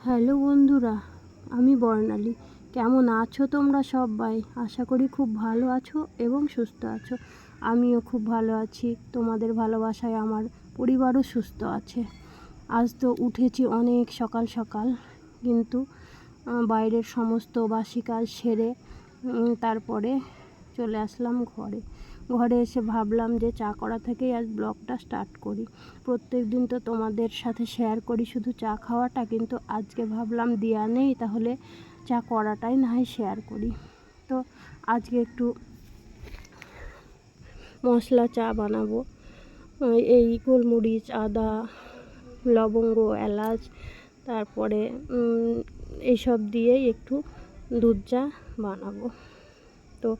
Hello বন্ধুরা, আমি বর্ণালী। কেমন আছো তোমরা সবাই? আশা করি খুব ভালো আছো এবং সুস্থ আছো। আমিও খুব ভালো আছি। তোমাদের ভালোবাসায় আমার পরিবারও সুস্থ আছে। আজ তো উঠেছি অনেক সকাল সকাল, কিন্তু বাইরের সমস্ত বাসি কাজ সেরে তারপরে চলে আসলাম ঘরে এসে ভাবলাম যে চা করা থেকেই আজ ব্লগটা স্টার্ট করি। প্রত্যেক দিন তো তোমাদের সাথে শেয়ার করি শুধু চা খাওয়াটা, কিন্তু আজকে ভাবলাম দেয়া নেই, তাহলে চা করাটাই না হয় শেয়ার করি। তো আজকে একটু মশলা চা বানাবো। এই গোলমরিচ, আদা, লবঙ্গ, এলাচ, তারপরে এইসব দিয়েই একটু দুধ চা বানাবো। তো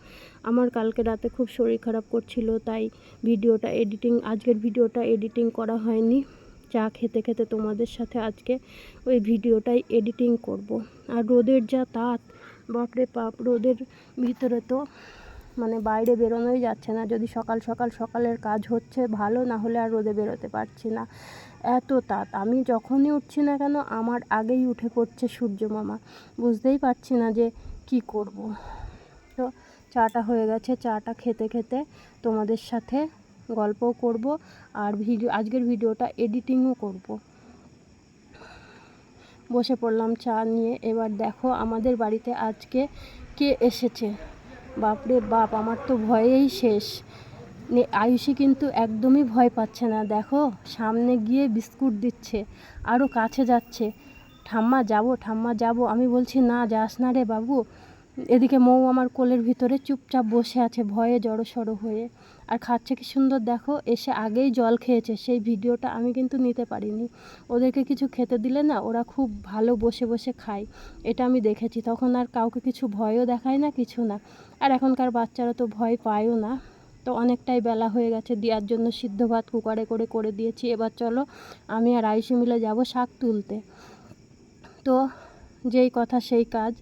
আমার কালকে রাতে খুব শরীর খারাপ করছিল, তাই আজকের ভিডিওটা এডিটিং করা হয়নি। চা খেতে খেতে তোমাদের সাথে আজকে ওই ভিডিওটাই এডিটিং করব। আর রোদের যা তাপ, বাপরে বাপ, রোদের ভিতরে তো বাইরে বেরোনোই যাচ্ছে না। যদি সকালের কাজ হচ্ছে ভালো, না হলে আর রোদে বেরোতে পারছি না, এত তাপ। আমি যখনই উঠছি না কেন আমার আগেই উঠে পড়ছে সূর্য মামা। বুঝতেই পারছি না যে কি করব। তো চাটা হয়ে গেছে, চাটা খেতে খেতে তোমাদের সাথে গল্পও করব আর আজকের ভিডিওটা এডিটিংও করব। বসে পড়লাম চা নিয়ে। এবার দেখো আমাদের বাড়িতে আজকে কে এসেছে। বাপরে বাপ, আমার তো ভয়েই শেষ। আয়ুষী কিন্তু একদমই ভয় পাচ্ছে না। দেখো সামনে গিয়ে বিস্কুট দিচ্ছে, আরও কাছে যাচ্ছে। ঠাম্মা যাবো। আমি বলছি না, যাস না রে বাবু। এদিকে মৌ আমার কোলের ভিতরে চুপচাপ বসে আছে ভয়ে জড়সড় হয়ে, আর খাচ্ছে কি সুন্দর। দেখো এসে আগেই জল খেয়েছে, সেই ভিডিওটা আমি কিন্তু নিতে পারিনি। ওদেরকে কিছু খেতে দিলে না, ওরা খুব ভালো বসে বসে খায়, এটা আমি দেখেছি। তখন আর কাউকে কিছু ভয়ও দেখায় না, কিছু না। আর এখনকার বাচ্চারা তো ভয় পায়ও না। তো অনেকটাই বেলা হয়ে গেছে, দেওয়ার জন্য সিদ্ধ ভাত কুকারে করে দিয়েছি। এবার চলো আমি আর আয়ুষী মিলে যাব শাক তুলতে। তো যেই কথা সেই কাজ,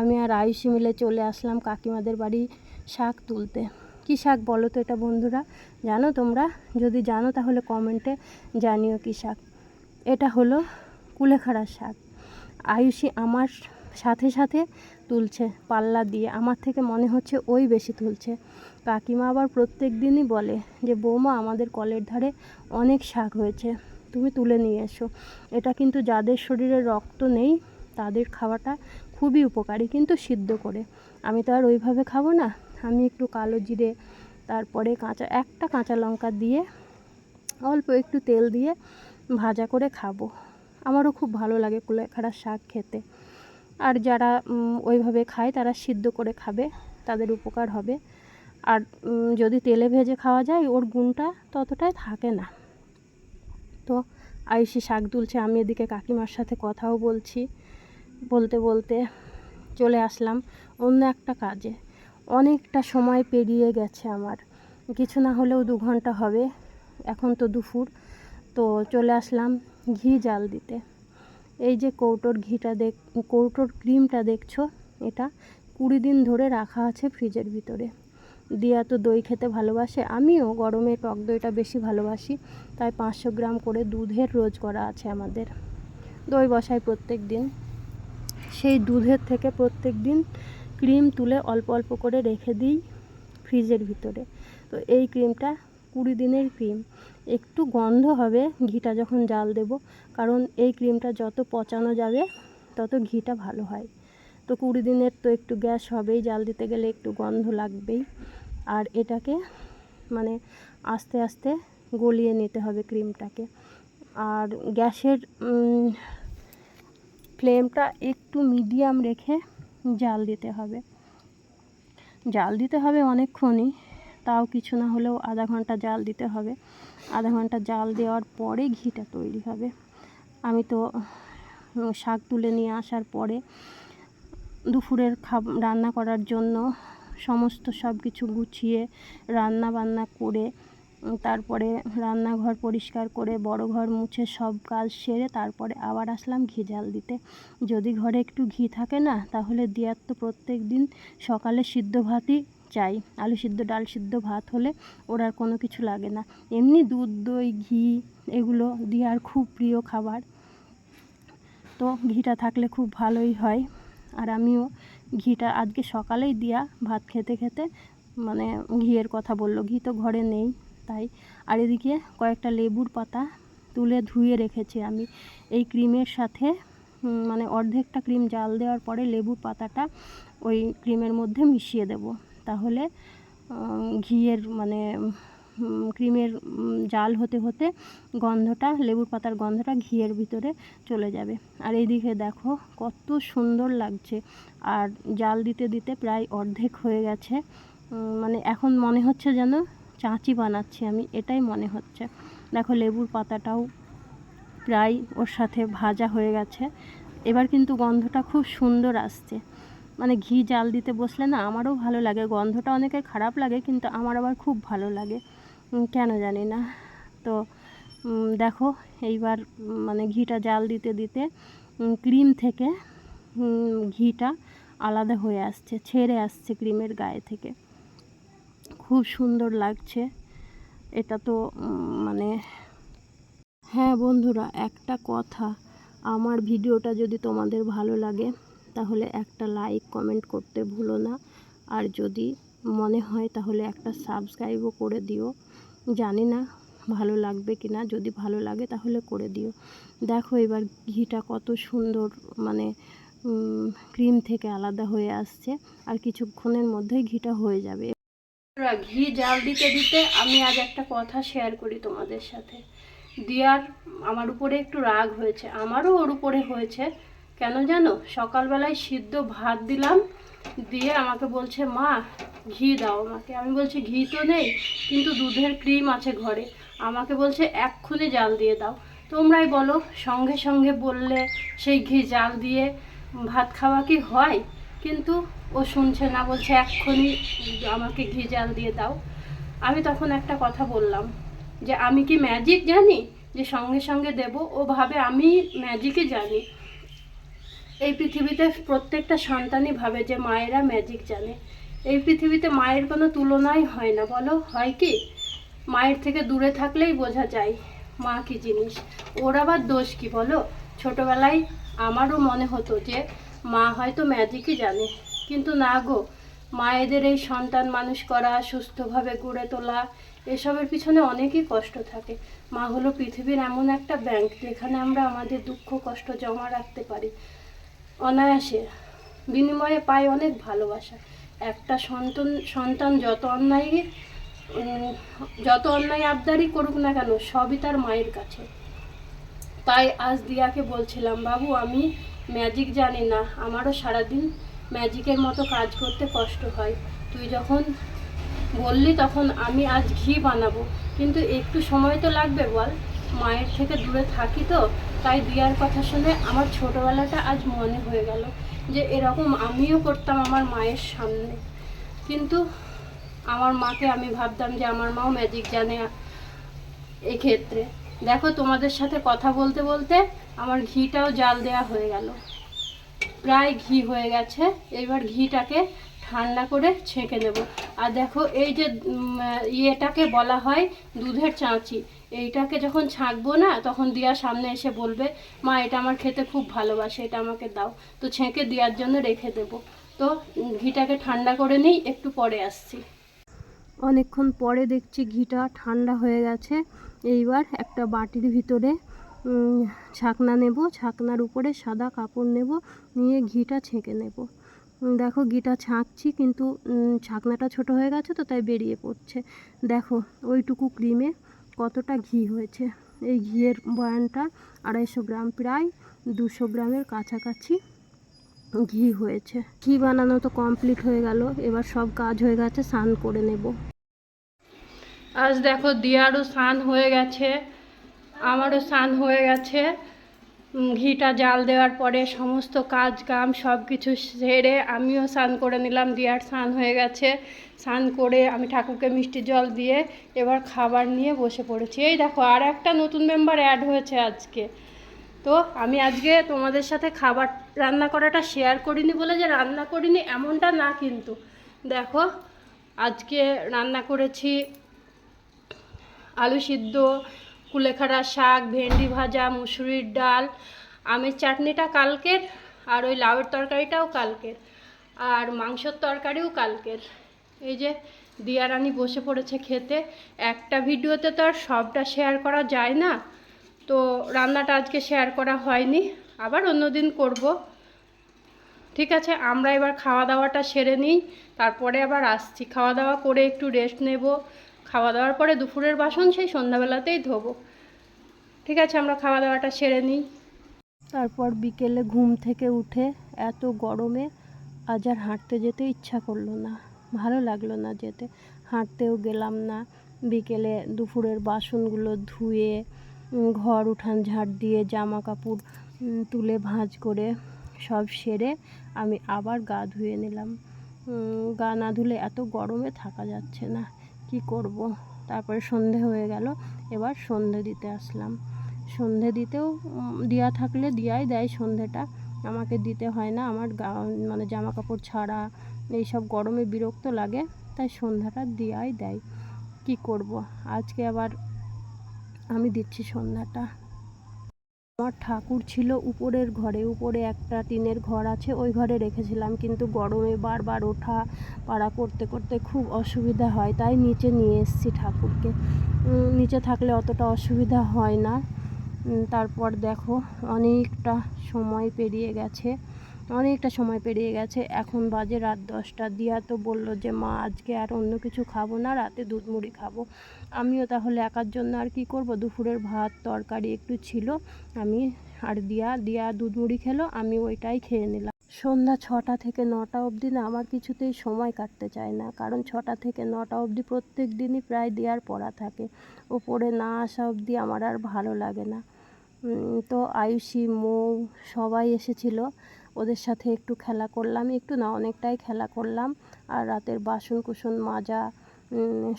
আমি আর আয়ুষী মিলে চলে আসলাম কাকিমাদের বাড়ি শাক তুলতে। কী শাক বলো তো এটা বন্ধুরা? জানো তোমরা? যদি জানো তাহলে কমেন্টে জানিও কী শাক। এটা হলো কুলেখাড়ার শাক। আয়ুষী আমার সাথে সাথে তুলছে পাল্লা দিয়ে, আমার থেকে মনে হচ্ছে ওই বেশি তুলছে। কাকিমা আবার প্রত্যেক দিনই বলে যে বৌমা, আমাদের কলের ধারে অনেক শাক হয়েছে, তুমি তুলে নিয়ে এসো। এটা কিন্তু যাদের শরীরে রক্ত নেই তাদের খাওয়াটা খুবই উপকারী, কিন্তু সিদ্ধ করে। আমি তো আর ওইভাবে খাবো না, আমি একটু কালো জিরে, তারপরে একটা কাঁচা লঙ্কা দিয়ে অল্প একটু তেল দিয়ে ভাজা করে খাবো। আমারও খুব ভালো লাগে কুলেখাড়ার শাক খেতে। আর যারা ওইভাবে খায় তারা সিদ্ধ করে খাবে, তাদের উপকার হবে। আর যদি তেলে ভেজে খাওয়া যায় ওর গুণটা ততটাই থাকে না। তো আয়ুষী শাক তুলছে, আমি এদিকে কাকিমার সাথে কথাও বলছি। বলতে বলতে চলে আসলাম অন্য একটা কাজে। অনেকটা সময় পেরিয়ে গেছে আমার, কিছু না হলেও 2 ঘন্টা হবে। এখন তো দুপুর। তো চলে আসলাম ঘি জাল দিতে। এই যে কৌটোর ক্রিমটা দেখছো, এটা 20 দিন ধরে রাখা আছে ফ্রিজের ভিতরে। দিয়া তো দই খেতে ভালোবাসে, আমিও গরমে টক দইটা বেশি ভালোবাসি, তাই 500 গ্রাম করে দুধের রোজ করা আছে আমাদের। দই বসাই প্রত্যেক দিন। সেই দুধের থেকে প্রত্যেক দিন ক্রিম তুলে অল্প অল্প করে রেখে দিই ফ্রিজের ভিতরে। তো এই ক্রিমটা 20 দিনের ক্রিম। একটু গন্ধ হবে ঘিটা যখন জাল দেব, কারণ এই ক্রিমটা যত পচানো যাবে তত ঘিটা ভালো হয়। তো 20 দিনের তো একটু গ্যাস হবেই, জাল দিতে গেলে একটু গন্ধ লাগবেই। আর এটাকে আস্তে আস্তে গলিয়ে নিতে হবে ক্রিমটাকে। আর গ্যাসের ফ্লেমটা একটু মিডিয়াম রেখে জাল দিতে হবে অনেকক্ষণই, তাও কিছু না হলেও আধা ঘন্টা জাল দিতে হবে। আধা ঘন্টা জাল দেওয়ার পরে ঘিটা তৈরি হবে। আমি তো শাক তুলে নিয়ে আসার পরে দুপুরের রান্না করার জন্য সমস্ত সব কিছু গুছিয়ে রান্না বান্না করে, তারপরে রান্নাঘর পরিষ্কার করে বড় ঘর মুছে সব কাজ সেরে তারপরে আবার আসলাম ঘি জাল দিতে। যদি ঘরে একটু ঘি থাকে না, তাহলে দিয়ার তো প্রত্যেক দিন সকালে সিদ্ধ ভাতই চাই। আলু সিদ্ধ, ডাল সিদ্ধ ভাত হলে ওর আর কোনো কিছু লাগে না। এমনি দুধ, দই, ঘি এগুলো দিয়ার খুব প্রিয় খাবার। তো ঘিটা থাকলে খুব ভালোই হয়। আর আমিও ঘিটা আজকে সকালেই দিয়া ভাত খেতে খেতে মানে ঘিয়ের কথা বললো, ঘি তো ঘরে নেই তাই। আর এদিকে কয়েকটা লেবুর পাতা তুলে ধুয়ে রেখেছি আমি এই ক্রিমের সাথে, মানে অর্ধেকটা ক্রিম জাল দেওয়ার পরে লেবুর পাতাটা ওই ক্রিমের মধ্যে মিশিয়ে দেব, তাহলে ঘিয়ের মানে ক্রিমের জাল হতে হতে গন্ধটা, লেবুর পাতার গন্ধটা ঘিয়ের ভিতরে চলে যাবে। আর এইদিকে দেখো কত সুন্দর লাগছে, আর জাল দিতে দিতে প্রায় অর্ধেক হয়ে গেছে। মানে এখন মনে হচ্ছে যেন চাঁচি বানাচ্ছি আমি, এটাই মনে হচ্ছে। দেখো লেবুর পাতাটাও প্রায় ওর সাথে ভাজা হয়ে গেছে। এবার কিন্তু গন্ধটা খুব সুন্দর আসছে। মানে ঘি জাল দিতে বসলে না আমারও ভালো লাগে, গন্ধটা অনেকের খারাপ লাগে কিন্তু আমার আবার খুব ভালো লাগে, কেন জানি না। তো দেখো এইবার মানে ঘিটা জাল দিতে দিতে ক্রিম থেকে ঘিটা আলাদা হয়ে আসছে, ছেড়ে আসছে ক্রিমের গায়ে থেকে, খুব সুন্দর লাগছে এটা। তো মানে হ্যাঁ বন্ধুরা, একটা কথা, আমার ভিডিওটা যদি তোমাদের ভালো লাগে তাহলে একটা লাইক কমেন্ট করতে ভুলো না, আর যদি মনে হয় তাহলে একটা সাবস্ক্রাইবও করে দিও। জানি না ভালো লাগবে কি না, যদি ভালো লাগে তাহলে করে দিও। দেখো এবার ঘিটা কত সুন্দর মানে ক্রিম থেকে আলাদা হয়ে আসছে, আর কিছুক্ষণের মধ্যেই ঘিটা হয়ে যাবে। ঘি জাল দিতে দিতে আমি আজ একটা কথা শেয়ার করি তোমাদের সাথে। দিয়ার আমার উপরে একটু রাগ হয়েছে, আমারও ওর উপরে হয়েছে। কেন জানো, সকালবেলায় সিদ্ধ ভাত দিলাম, দিয়ে আমাকে বলছে মা ঘি দাও আমাকে। আমি বলছি ঘি তো নেই, কিন্তু দুধের ক্রিম আছে ঘরে। আমাকে বলছে এক্ষুনি জাল দিয়ে দাও। তোমরাই বলো, সঙ্গে সঙ্গে বললে সেই ঘি জাল দিয়ে ভাত খাওয়া কি হয়? কিন্তু ও শুনছে না, বলছে এক্ষুনি আমাকে ঘি জাল দিয়ে দাও। আমি তখন একটা কথা বললাম যে আমি কি ম্যাজিক জানি যে সঙ্গে সঙ্গে দেব? ও ভাবে আমি ম্যাজিকই জানি। এই পৃথিবীতে প্রত্যেকটা সন্তানই ভাবে যে মায়েরা ম্যাজিক জানে। এই পৃথিবীতে মায়ের কোনো তুলনাই হয় না, বলো হয় কি? মায়ের থেকে দূরে থাকলেই বোঝা যায় মা কি জিনিস। ওর আবার দোষ কি বলো? ছোটবেলায় আমারও মনে হতো যে মা হয়তো ম্যাজিকই জানে, কিন্তু না গো, মায়েদের এই সন্তান মানুষ করা, সুস্থভাবে গড়ে তোলা, এসবের পিছনে অনেকই কষ্ট থাকে। মা হলো পৃথিবীর এমন একটা ব্যাংক যেখানে আমরা আমাদের দুঃখ কষ্ট জমা রাখতে পারি অনায়াসে, বিনিময়ে পাই অনেক ভালোবাসা। একটা সন্তান যত অন্যায় আবদারি করুক না কেন, সবই তার মায়ের কাছে। তাই আজ দিয়াকে বলছিলাম, বাবু আমি ম্যাজিক জানি না, আমারও সারাদিন ম্যাজিকের মতো কাজ করতে কষ্ট হয়। তুই যখন বললি তখন আমি আজ ঘি বানাবো, কিন্তু একটু সময় তো লাগবে বল, মায়ের থেকে দূরে থাকি তো। তাই দিয়ার কথা শুনে আমার ছোটোবেলাটা আজ মনে হয়ে গেল যে এরকম আমিও করতাম আমার মায়ের সামনে। কিন্তু আমার মাকে আমি ভাবতাম যে আমার মাও ম্যাজিক জানে। এই ক্ষেত্রে দেখো, তোমাদের সাথে কথা বলতে বলতে আমার ঘিটাও জাল দেওয়া হয়ে গেল, প্রায় ঘি হয়ে গেছে। এবার ঘিটাকে ঠান্ডা করে ছেঁকে নেব। আর দেখো এই যে ইয়েটাকে বলা হয় দুধের চাঁচি, এইটাকে যখন ছাঁকবো না তখন দিয়ার সামনে এসে বলবে মা এটা আমার খেতে খুব ভালোবাসে, এটা আমাকে দাও। তো ছেঁকে দেওয়ার জন্য রেখে দেব। তো ঘিটাকে ঠান্ডা করে নিই, একটু পরে আসছি। অনেকক্ষণ পরে দেখছি ঘিটা ঠান্ডা হয়ে গেছে। এইবার একটা বাটির ভিতরে ছাকনা নেব, ছাকনার উপরে সাদা কাপড় নেব, নিয়ে ঘিটা ছেঁকে নেব। দেখো ঘিটা ছাঁকছি, কিন্তু ছাকনাটা ছোট হয়ে গেছে তো তাই বেরিয়ে পড়ছে। দেখো ওইটুকু ক্রিমে কতটা ঘি হয়েছে। এই ঘিয়ের বয়ানটা 250 গ্রাম, প্রায় 200 গ্রামের কাছাকাছি ঘি হয়েছে। ঘি বানানো তো কমপ্লিট হয়ে গেল, এবার সব কাজ হয়ে গেছে, স্নান করে নেব। আজ দেখো দিয়ারও স্নান হয়ে গেছে, আমারও স্নান হয়ে গেছে। ঘিটা জাল দেওয়ার পরে সমস্ত কাজ কাম সব কিছু সেরে আমিও স্নান করে নিলাম। দিয়ার স্নান হয়ে গেছে, স্নান করে আমি ঠাকুরকে মিষ্টি জল দিয়ে এবার খাবার নিয়ে বসে পড়েছি। এই দেখো আর একটা নতুন মেম্বার অ্যাড হয়েছে আজকে। তো আমি আজকে তোমাদের সাথে খাবার রান্না করাটা শেয়ার করিনি বলে যে রান্না করিনি এমনটা না, কিন্তু দেখো আজকে রান্না করেছি আলু সিদ্ধ, কুলেখাড়া শাক, ভেন্ডি ভাজা, মুসুরির ডাল, আমের চাটনিটা কালকের, আর ওই লাউয়ের তরকারিটাও কালকের, আর মাংসর তরকারিও কালকের। এই যে দিয়ারানি বসে পড়েছে খেতে। একটা ভিডিওতে তো আর সবটা শেয়ার করা যায় না, তো রান্নাটা আজকে শেয়ার করা হয়নি, আবার অন্যদিন করব। ঠিক আছে, আমরা এবার খাওয়া দাওয়াটা সেরে নিই, তারপরে আবার আসছি। খাওয়া দাওয়া করে একটু রেস্ট নেব, খাওয়া দাওয়ার পরে দুপুরের বাসন সেই সন্ধ্যাবেলাতেই ধোবো। ঠিক আছে, আমরা খাওয়া দাওয়াটা সেরে নিই। তারপর বিকেলে ঘুম থেকে উঠে এত গরমে আজ আর হাঁটতে যেতে ইচ্ছা করলো না, ভালো লাগলো না যেতে, হাঁটতেও গেলাম না। বিকেলে দুপুরের বাসনগুলো ধুয়ে ঘর উঠান ঝাড় দিয়ে জামা কাপড় তুলে ভাঁজ করে সব সেরে আমি আবার গা ধুয়ে নিলাম। গা না ধুলে এত গরমে থাকা যাচ্ছে না, কি করব। তারপরে সন্ধে হয়ে গেল, এবার সন্ধে দিতে আসলাম। সন্ধে দিতেও দিয়া থাকলে দিয়াই দেয় সন্ধেটা, আমাকে দিতে হয় না। আমার মানে জামা কাপড় ছাড়া এইসব গরমে বিরক্ত লাগে, তাই সন্ধ্যাটা দিয়াই দেয়। কি করব, আজকে আবার আমি দিচ্ছি সন্ধ্যাটা। আমার ঠাকুর ছিল উপরের ঘরে, উপরে একটা টিনের ঘর আছে, ওই ঘরে রেখেছিলাম, কিন্তু গরমে বারবার ওঠা পাড়া করতে করতে খুব অসুবিধা হয়, তাই নিচে নিয়ে এসেছি ঠাকুরকে। নিচে থাকলে অতটা অসুবিধা হয় না। তারপর দেখো অনেকটা সময় পেরিয়ে গেছে, এখন বাজে রাত 10টা। দিয়া তো বলল যে মা আজকে আর অন্য কিছু খাবো না, রাতে দুধ মুড়ি খাবো। আমিও তাহলে একার জন্য আর কি করব, দুপুরের ভাত তরকারি একটু ছিল, আমি আর দিয়া দুধ মুড়ি খেলো, আমি ওইটাই খেয়ে নিলাম। সন্ধ্যা 6টা থেকে 9টা অবধি না আমার কিছুতেই সময় কাটতে চায় না, কারণ 6টা থেকে 9টা অবধি প্রত্যেক দিনই প্রায় দেওয়ার পড়া থাকে। ওপরে না আসা অবধি আমার আর ভালো লাগে না। তো আয়ুষী, মৌ সবাই এসেছিল, ওদের সাথে একটু খেলা করলাম, একটু না অনেকটাই খেলা করলাম। আর রাতের বাসন কুসন মাজা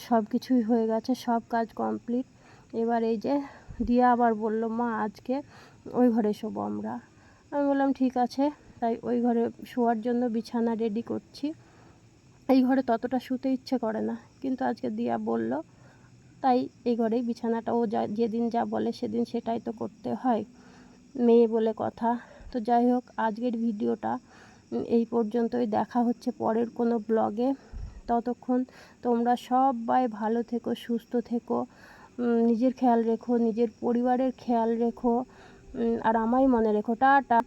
সব কিছুই হয়ে গেছে, সব কাজ কমপ্লিট। এবার এই যে দিয়া আবার বলল মা আজকে ওই ঘরে শোবো আমরা। আমি বললাম ঠিক আছে, তাই ওই ঘরে শোয়ার জন্য বিছানা রেডি করছি। এই ঘরে ততটা শুতে ইচ্ছে করে না, কিন্তু আজকে দিয়া বলল, তাই এই ঘরেই বিছানাটা, ও যেদিন যা বলে সেদিন সেটাই তো করতে হয়, মেয়ে বলে কথা। তো যাই হোক, আজকের ভিডিওটা এই পর্যন্তই। দেখা হচ্ছে পরের কোনো ব্লগে। ততক্ষণ তোমরা সবাই ভালো থেকো, সুস্থ থেকো, নিজের খেয়াল রেখো, নিজের পরিবারের খেয়াল রেখো, আর আমায় মনে রেখো। টাটা।